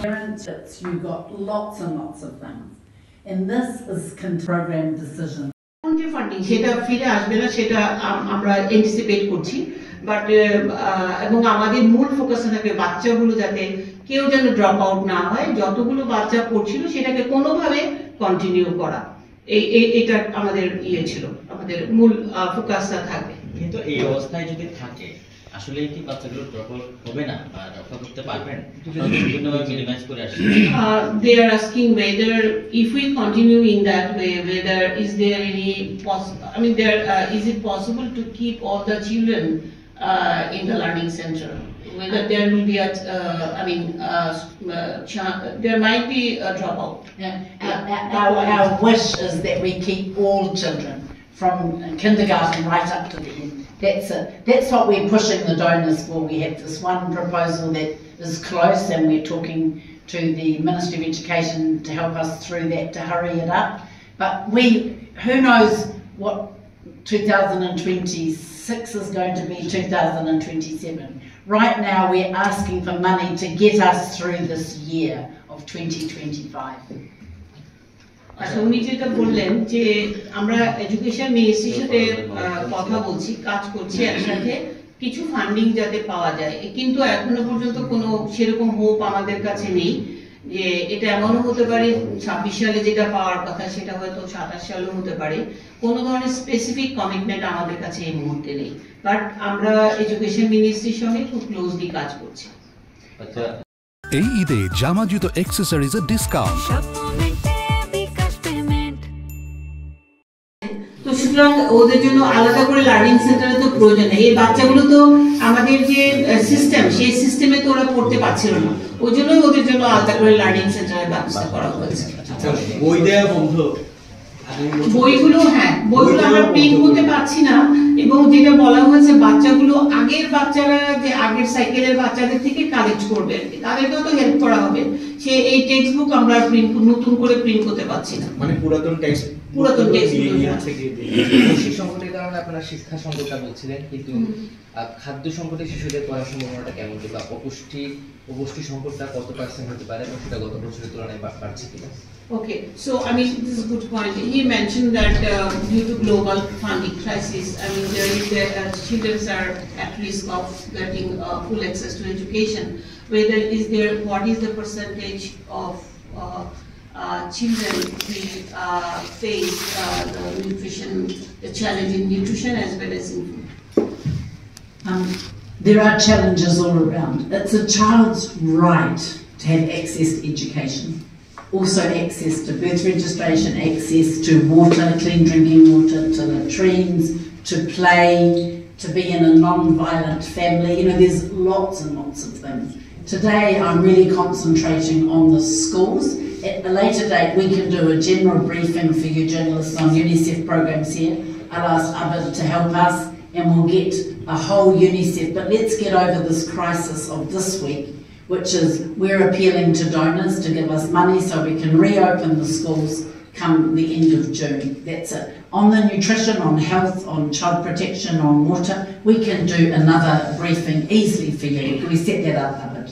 Parents, you got lots and lots of things, and this is program decision. যে funding সেটা ফিরে আসবে না সেটা আমরা অ্যান্টিসিপেট করছি, বাট এবং আমাদের মূল ফোকাস থাকবে বাচ্চাগুলো যাতে কেউ যেন ড্রপ আউট না হয়, যতগুলো বাচ্চা পড়ছিল সেটাকে কোনোভাবে কন্টিনিউ করা, এটা আমাদের ছিল, আমাদের মূল ফোকাসটা থাকবে। কিন্তু এই অবস্থায় যদি থাকে আসলে কি বাচ্চাগুলো ড্রপ আউট হবে না বা রক্ষা করতে পারবেন? বিভিন্নভাবে মিনিমাইজ করে আসছে। They are asking whether if we continue in that way, whether is there any is it possible to keep all the children in the learning center? Whether there will be there might be a dropout. Our wish is that we keep all children from kindergarten right up to the end. That's it. That's what we're pushing the donors for. We have this one proposal that is close, and we're talking to the Ministry of Education to help us through that to hurry it up. But who knows what 2026 is going to be, 2027. Right now we're asking for money to get us through this year of 2025. আচ্ছা, উনি যেটা বললেন যে আমরা education মিনিস্ট্রির সাথে কথা বলছি, কাজ করছি একসাথে কিছু ফান্ডিং যাতে পাওয়া যায়, কিন্তু এখনো পর্যন্ত কোনো সেরকম হোপ আমাদের কাছে নেই যে এটা এমনও হতে পারে 26 সালে যেটা পাওয়ার কথা সেটা হয়তো 27 সালেও হতে পারে। কোনো ধরনের স্পেসিফিক কমিটমেন্ট আমাদের কাছে এই মুহূর্তে নেই, বাট আমরা এডুকেশন মিনিস্ট্রির সঙ্গে খুব ক্লোজলি কাজ করছি। আচ্ছা, এই ঈদে জামা জুতো অ্যাকসেসরিজের ডিসকাউন্ট, তো সুতরাং ওদের জন্য আলাদা করে লার্নিং সেন্টারে তো প্রয়োজন নেই। এই বাচ্চাগুলো তো আমাদের যে সিস্টেম সেই সিস্টেমে তো ওরা পড়তে পারছিল না, ওই জন্যই ওদের জন্য আলাদা করে লার্নিং সেন্টারের ব্যবস্থা করা হয়েছে। বই দেয়া বন্ধ, বইগুলো আমরা প্রিন্ট করতে পারছি না, এবং যেটা বলা হয়েছে বাচ্চাগুলো বাচ্চারা যে আগের সাইকেলের বাচ্চাদের থেকে কালেক্ট করবে, তাদেরকেও তো হেল্প করা হবে। সে এই টেক্সট বুক আমরা নতুন করে প্রিন্ট করতে পারছি না, মানে পুরাতন টেক্সট বৈশ্বিক সংকটের কারণে আপনারা শিক্ষা সংকটটা বলছিলেন, কিন্তু খাদ্য সংকটে শিশুদের পড়ার সম্ভাবনাটা কেমন, বা অপুষ্টি সংকটটা কত % হতে পারে এবং সেটা গত বছরের তুলনায় বাড়ছে কিনা? Okay, so this is a good point. He mentioned that due to global funding crisis, children are at risk of getting full access to education. What is the percentage of children who face the challenge in nutrition as well as in food? There are challenges all around. It's a child's right to have access to education. Also access to birth registration, access to water, clean drinking water, to latrines, to play, to be in a non-violent family. There's lots and lots of things. Today I'm really concentrating on the schools. At a later date we can do a general briefing for you journalists on UNICEF programs here. I'll ask Abid to help us and we'll get a whole UNICEF, but let's get over this crisis of this week, which is we're appealing to donors to give us money so we can reopen the schools come the end of June. That's it. On the nutrition, on health, on child protection, on water, we can do another briefing easily for you. Can we set that up, Abid?